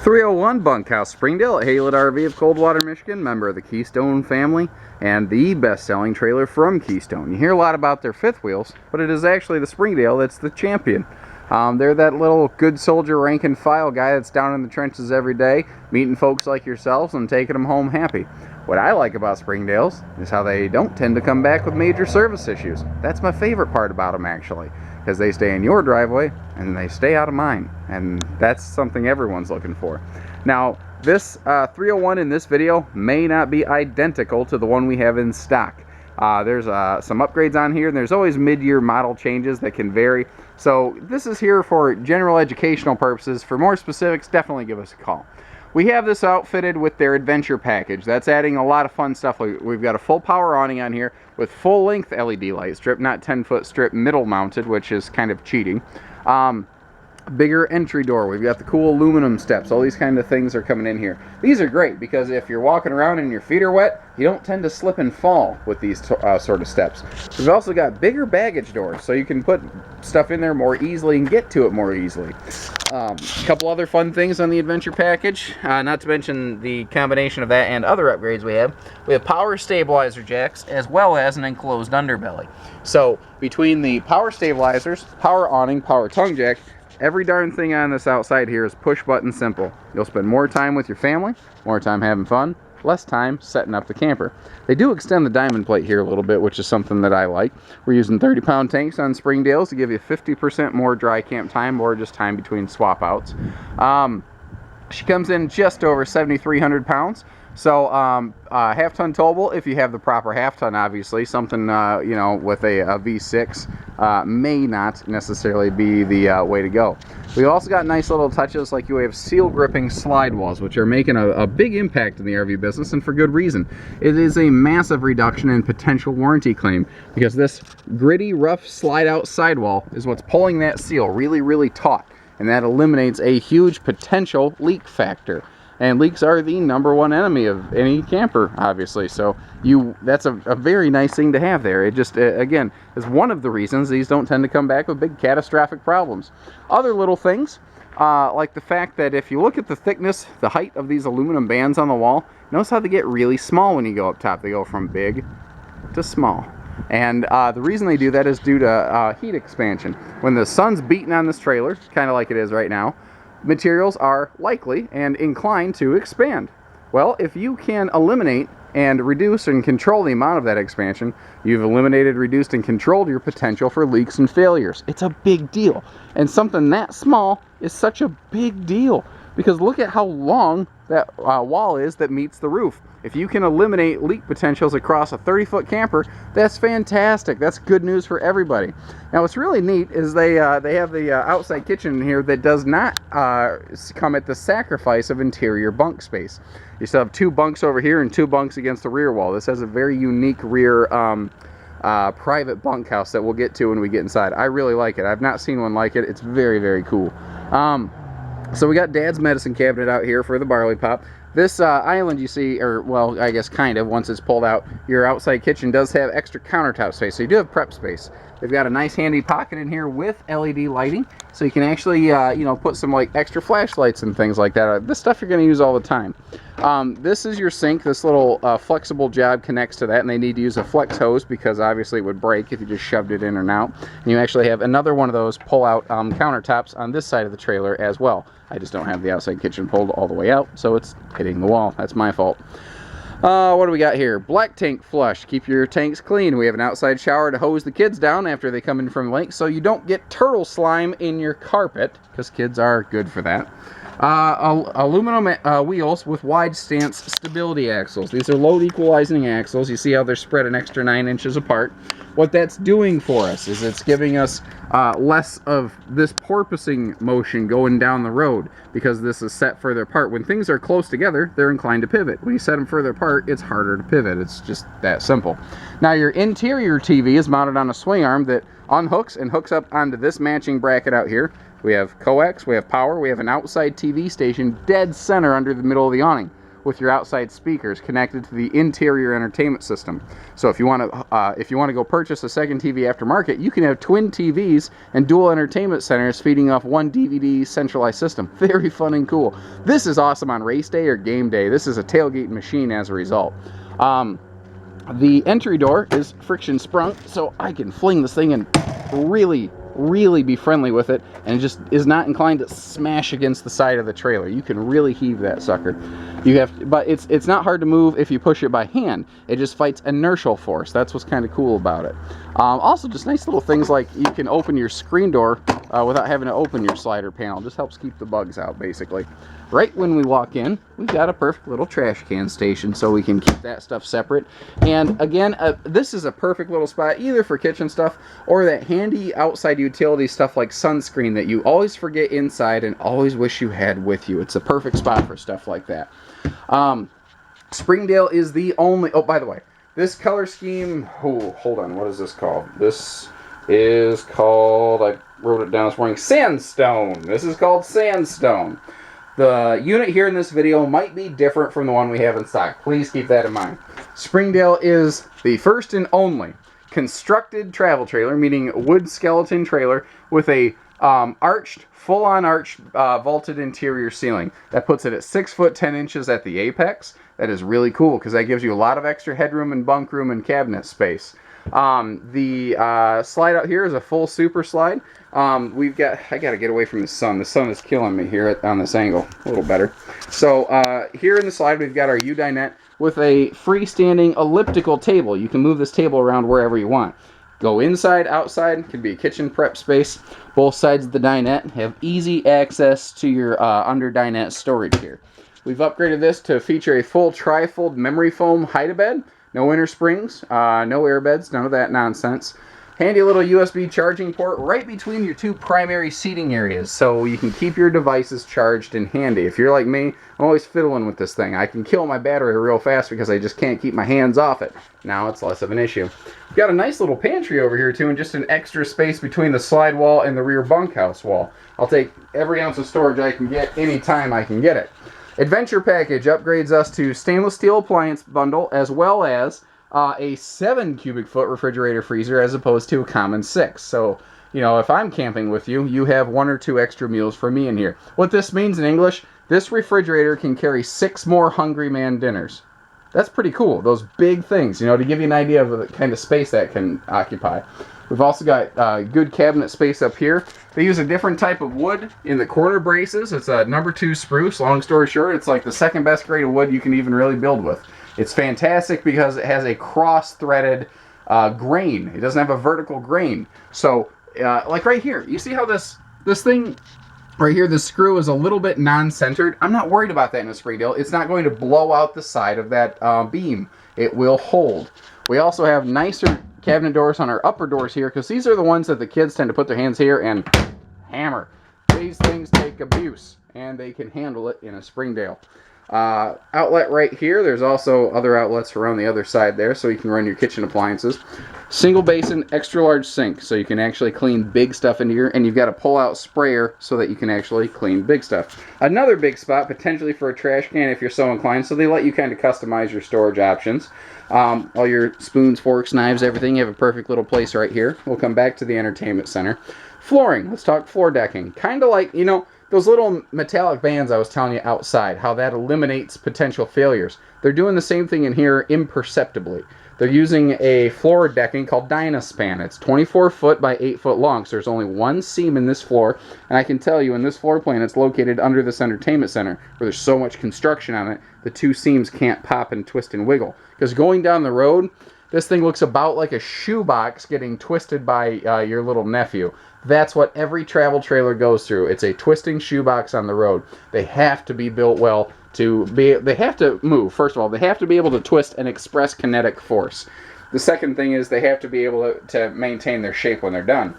301 Bunkhouse, Springdale, Haylet RV of Coldwater, Michigan, member of the Keystone family, and the best-selling trailer from Keystone. You hear a lot about their fifth wheels, but it is actually the Springdale that's the champion. They're that little good soldier rank and file guy that's down in the trenches every day, meeting folks like yourselves and taking them home happy. What I like about Springdales is how they don't tend to come back with major service issues. That's my favorite part about them, actually, because they stay in your driveway and they stay out of mine, and that's something everyone's looking for. Now, this 301 in this video may not be identical to the one we have in stock. There's some upgrades on here, and there's always mid-year model changes that can vary. So this is here for general educational purposes. For more specifics, definitely give us a call. We have this outfitted with their adventure package. That's adding a lot of fun stuff. We've got a full power awning on here with full length LED light strip, not 10-foot strip middle mounted, which is kind of cheating. Bigger entry door. We've got the cool aluminum steps. All these kind of things are coming in here. These are great because if you're walking around and your feet are wet, you don't tend to slip and fall with these sort of steps. We've also got bigger baggage doors, so you can put stuff in there more easily and get to it more easily. A couple other fun things on the adventure package, not to mention the combination of that and other upgrades we have. We have power stabilizer jacks as well as an enclosed underbelly. So between the power stabilizers, power awning, power tongue jack, every darn thing on this outside here is push button simple. You'll spend more time with your family, more time having fun, less time setting up the camper. They do extend the diamond plate here a little bit, which is something that I like. We're using 30-pound tanks on Springdales to give you 50% more dry camp time or just time between swap outs. She comes in just over 7,300 pounds. So half-ton towable if you have the proper half-ton, obviously. Something, you know, with a V6 may not necessarily be the way to go. We've also got nice little touches like you have seal gripping slide walls, which are making a big impact in the RV business, and for good reason. It is a massive reduction in potential warranty claim because this gritty, rough slide-out sidewall is what's pulling that seal really, really taut, and that eliminates a huge potential leak factor. And leaks are the #1 enemy of any camper, obviously. So that's a very nice thing to have there. It just, again, is one of the reasons these don't tend to come back with big catastrophic problems. Other little things, like the fact that if you look at the thickness, the height of these aluminum bands on the wall, notice how they get really small when you go up top. They go from big to small. And the reason they do that is due to heat expansion. When the sun's beating on this trailer, kind of like it is right now, materials are likely and inclined to expand. Well, if you can eliminate and reduce and control the amount of that expansion, you've eliminated, reduced, and controlled your potential for leaks and failures. It's a big deal. And something that small is such a big deal because look at how long that wall is that meets the roof. If you can eliminate leak potentials across a 30-foot camper, that's fantastic. That's good news for everybody. Now, what's really neat is they have the outside kitchen in here that does not come at the sacrifice of interior bunk space. You still have 2 bunks over here and 2 bunks against the rear wall. This has a very unique rear private bunkhouse that we'll get to when we get inside. I really like it. I've not seen one like it. It's very, very cool. So we got Dad's medicine cabinet out here for the barley pop. This island you see, or well, I guess kind of, once it's pulled out, your outside kitchen does have extra countertop space, so you do have prep space. They've got a nice handy pocket in here with LED lighting, so you can actually, you know, put some like extra flashlights and things like that. This stuff you're going to use all the time. This is your sink. This little flexible job connects to that, and they need to use a flex hose because obviously it would break if you just shoved it in and out. And you actually have another one of those pull-out countertops on this side of the trailer as well. I just don't have the outside kitchen pulled all the way out, so it's hitting the wall. That's my fault. What do we got here? Black tank flush. Keep your tanks clean. We have an outside shower to hose the kids down after they come in from the lake so you don't get turtle slime in your carpet, because kids are good for that. Aluminum wheels with wide stance stability axles. These are load equalizing axles. You see how they're spread an extra 9 inches apart. What that's doing for us is it's giving us less of this porpoising motion going down the road because this is set further apart. When things are close together, they're inclined to pivot. When you set them further apart, it's harder to pivot. It's just that simple. Now your interior TV is mounted on a swing arm that unhooks and hooks up onto this matching bracket out here. We have coax, we have power, we have an outside TV station dead center under the middle of the awning. with your outside speakers connected to the interior entertainment system. So if you want to go purchase a second TV aftermarket, you can have twin TVs and dual entertainment centers feeding off one DVD centralized system. Very fun and cool. This is awesome on race day or game day. This is a tailgate machine as a result. The entry door is friction sprung, so I can fling this thing and really be friendly with it, and it just is not inclined to smash against the side of the trailer. You can really heave that sucker. But it's not hard to move if you push it by hand. It just fights inertial force. That's what's kind of cool about it. Also, just nice little things like you can open your screen door without having to open your slider panel. Just helps keep the bugs out, basically. Right when we walk in, we've got a perfect little trash can station, so we can keep that stuff separate. And again, this is a perfect little spot either for kitchen stuff or that handy outside utility stuff like sunscreen that you always forget inside and always wish you had with you. It's a perfect spot for stuff like that. Springdale is the only... Oh, by the way, this color scheme... Oh, hold on. What is this called? This is called... I wrote it down this morning. Sandstone. This is called Sandstone. The unit here in this video might be different from the one we have in stock. Please keep that in mind. Springdale is the first and only constructed travel trailer, meaning wood skeleton trailer with a full-on arched vaulted interior ceiling. That puts it at 6 foot 10 inches at the apex. That is really cool because that gives you a lot of extra headroom and bunk room and cabinet space. The slide out here is a full super slide. I gotta get away from the sun. The sun is killing me here on this angle. A little better. So here in the slide we've got our U-dinette with a freestanding elliptical table. You can move this table around wherever you want. Go inside, outside, could be a kitchen prep space. Both sides of the dinette have easy access to your under dinette storage here. We've upgraded this to feature a full tri-fold memory foam hide-a-bed. No inner springs, no air beds, none of that nonsense. Handy little USB charging port right between your two primary seating areas, so you can keep your devices charged and handy. If you're like me, I'm always fiddling with this thing. I can kill my battery real fast because I just can't keep my hands off it. Now it's less of an issue. We've got a nice little pantry over here too, and just an extra space between the slide wall and the rear bunkhouse wall. I'll take every ounce of storage I can get anytime I can get it. Adventure Package upgrades us to stainless steel appliance bundle as well as a 7 cubic foot refrigerator freezer as opposed to a common 6. So, you know, if I'm camping with you, you have 1 or 2 extra meals for me in here. What this means in English, this refrigerator can carry 6 more Hungry Man dinners. That's pretty cool. Those big things, you know, to give you an idea of the kind of space that can occupy. We've also got good cabinet space up here. They use a different type of wood in the corner braces. It's a number 2 spruce. Long story short, it's like the second best grade of wood you can even really build with. It's fantastic because it has a cross-threaded grain. It doesn't have a vertical grain. So, like right here, you see how this thing right here, the screw is a little bit non-centered? I'm not worried about that in a Springdale. It's not going to blow out the side of that beam. It will hold. We also have nicer cabinet doors on our upper doors here because these are the ones that the kids tend to put their hands here and hammer. These things take abuse and they can handle it in a Springdale. Outlet right here. There's also other outlets around the other side there so you can run your kitchen appliances. Single basin, extra large sink so you can actually clean big stuff into here, and you've got a pull out sprayer so that you can actually clean big stuff. Another big spot potentially for a trash can if you're so inclined, so they let you kind of customize your storage options. All your spoons, forks, knives, everything, you have a perfect little place right here. We'll come back to the entertainment center. Flooring. Let's talk floor decking. Kind of like, you know, those little metallic bands I was telling you outside, how that eliminates potential failures. They're doing the same thing in here imperceptibly. They're using a floor decking called Dynaspan. It's 24 foot by 8 foot long, so there's only one seam in this floor. And I can tell you, in this floor plan, it's located under this entertainment center, where there's so much construction on it, the 2 seams can't pop and twist and wiggle. Because going down the road, this thing looks about like a shoebox getting twisted by your little nephew. That's what every travel trailer goes through. It's a twisting shoebox on the road. They have to be built well they have to move. First of all, they have to be able to twist and express kinetic force. The second thing is they have to be able to maintain their shape when they're done.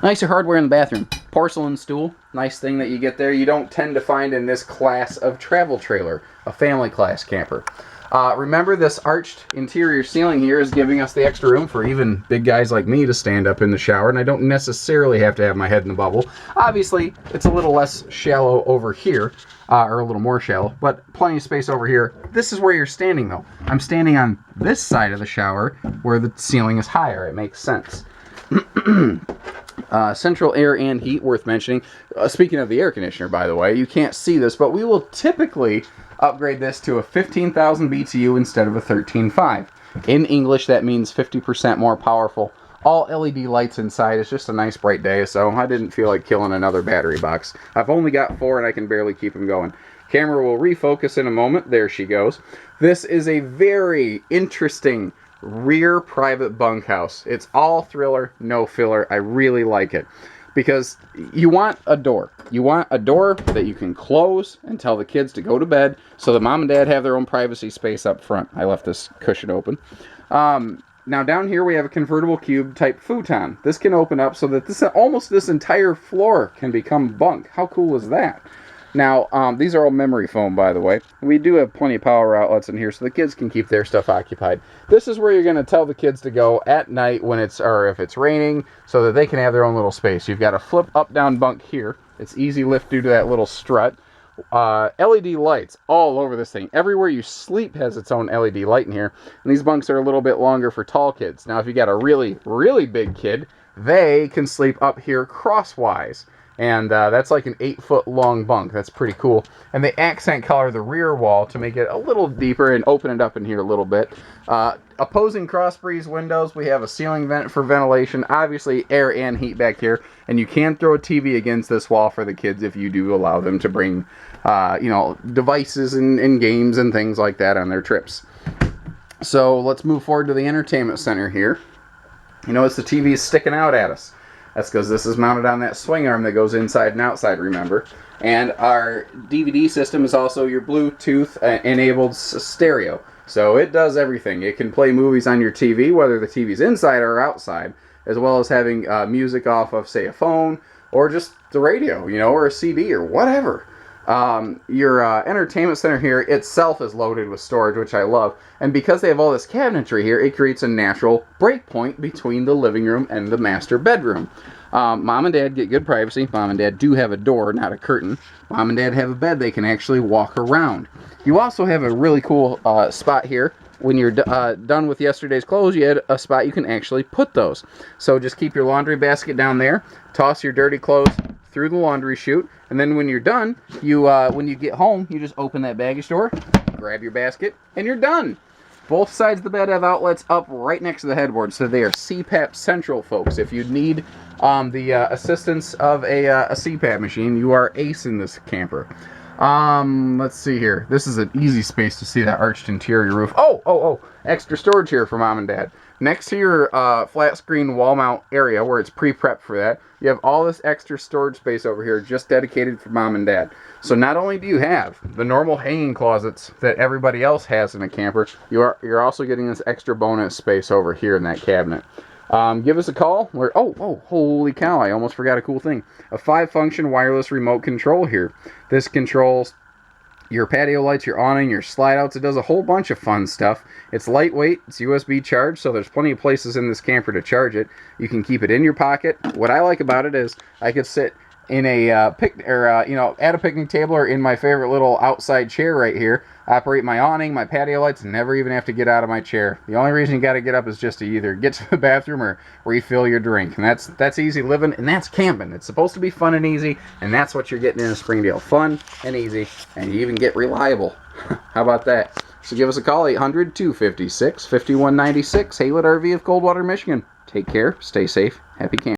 Nicer hardware in the bathroom. Porcelain stool, nice thing that you get there. You don't tend to find in this class of travel trailer, a family class camper. Remember, this arched interior ceiling here is giving us the extra room for even big guys like me to stand up in the shower, and I don't necessarily have to have my head in the bubble. Obviously, it's a little less shallow over here, or a little more shallow, but plenty of space over here. This is where you're standing, though. I'm standing on this side of the shower where the ceiling is higher. It makes sense. Central air and heat, worth mentioning. Speaking of the air conditioner, by the way, you can't see this, but we will typically upgrade this to a 15,000 BTU instead of a 13.5. In English, that means 50% more powerful. All LED lights inside. It's just a nice bright day, so I didn't feel like killing another battery box. I've only got 4 and I can barely keep them going. Camera will refocus in a moment. There she goes. This is a very interesting rear private bunkhouse. It's all thriller, no filler. I really like it because you want a door. You want a door that you can close and tell the kids to go to bed so that mom and dad have their own privacy space up front. I left this cushion open. Now down here we have a convertible cube type futon. This can open up so that almost this entire floor can become bunk. How cool is that? Now, these are all memory foam, by the way. We do have plenty of power outlets in here so the kids can keep their stuff occupied. This is where you're going to tell the kids to go at night when or if it's raining, so that they can have their own little space. You've got a flip up-down bunk here. It's easy lift due to that little strut. LED lights all over this thing. Everywhere you sleep has its own LED light in here. And these bunks are a little bit longer for tall kids. Now, if you got a really, really big kid, they can sleep up here crosswise. And that's like an 8-foot long bunk. That's pretty cool. And they accent color the rear wall to make it a little deeper and open it up in here a little bit. Opposing cross breeze windows. We have a ceiling vent for ventilation. Obviously air and heat back here. And you can throw a TV against this wall for the kids if you do allow them to bring devices and games and things like that on their trips. So let's move forward to the entertainment center here. You notice the TV is sticking out at us. That's because this is mounted on that swing arm that goes inside and outside, remember. And our DVD system is also your Bluetooth-enabled stereo. So it does everything. It can play movies on your TV, whether the TV's inside or outside, as well as having music off of, say, a phone, or just the radio, or a CD, or whatever. Your entertainment center here itself is loaded with storage, which I love. And because they have all this cabinetry here, it creates a natural break point between the living room and the master bedroom. Mom and dad get good privacy. Mom and dad do have a door, not a curtain. Mom and dad have a bed they can actually walk around. You also have a really cool spot here. When you're done with yesterday's clothes, you had a spot you can actually put those. So just keep your laundry basket down there. Toss your dirty clothes through the laundry chute, and then when you're done, when you get home, you just open that baggage door, grab your basket, and you're done. Both sides of the bed have outlets up right next to the headboard, so they are CPAP central, folks. If you need the assistance of a CPAP machine, you are ace in this camper. Let's see here. This is an easy space to see that arched interior roof. Oh, extra storage here for mom and dad. Next to your flat screen wall mount area where it's pre-prepped for that, you have all this extra storage space over here just dedicated for mom and dad. So not only do you have the normal hanging closets that everybody else has in a camper, you're also getting this extra bonus space over here in that cabinet. Give us a call. Holy cow, I almost forgot a cool thing. A 5-function wireless remote control here. This controls your patio lights, your awning, your slide outs. It does a whole bunch of fun stuff. It's lightweight, it's USB charged, so there's plenty of places in this camper to charge it. You can keep it in your pocket. What I like about it is I could sit in a at a picnic table or in my favorite little outside chair right here, operate my awning, my patio lights, and never even have to get out of my chair. The only reason you got to get up is just to either get to the bathroom or refill your drink, and that's easy living, and that's camping. It's supposed to be fun and easy, and that's what you're getting in a Springdale. Fun and easy, and you even get reliable. How about that? So give us a call, 800-256-5196, Haylett RV of Coldwater, Michigan. Take care, stay safe, happy camping.